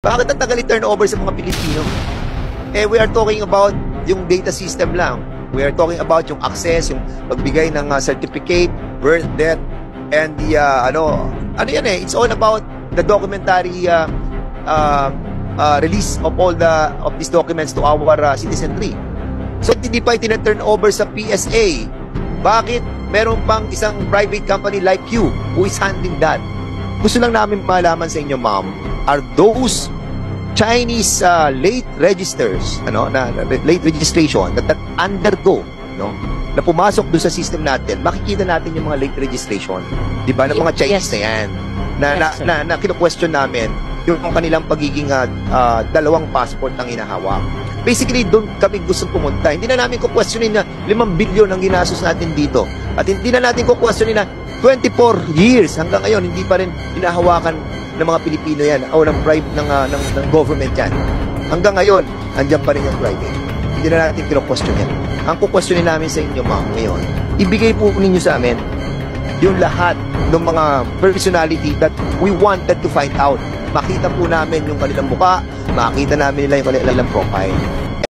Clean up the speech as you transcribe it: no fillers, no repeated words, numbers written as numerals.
Bakit ang tagal i-turnover sa mga Pilipino? Eh, we are talking about yung data system lang. We are talking about yung access, yung pagbigay ng certificate, birth, death, and the, ano yan eh, it's all about the documentary release of all of these documents to our citizenry. So, hindi pa tina-turn over sa PSA. Bakit meron pang isang private company like you who is handling that? Gusto lang namin malaman sa inyo, ma'am, are those Chinese late registers, late registration that undergo, na pumasok doon sa system natin, makikita natin yung mga late registration, di ba, ng mga Chinese na yan, na kino-question namin yung kanilang pagiging dalawang passport ang hinahawak. Basically, doon kami gusto pumunta. Hindi na namin kukwestiyonin na 5 billion ang ginastos natin dito. At hindi na natin kukwestiyonin na 24 years hanggang ngayon, hindi pa rin hinahawakan ng mga Pilipino yan o ng government yan. Hanggang ngayon, andyan pa rin yung private. Hindi na natin kino-question yan. Ang kukwestiyonin namin sa inyo, ma'am, ngayon, ibigay po ninyo sa amin yung lahat ng mga personality that we wanted to find out. Makita po namin yung kanilang mukha, makita namin nila yung kanilang profile.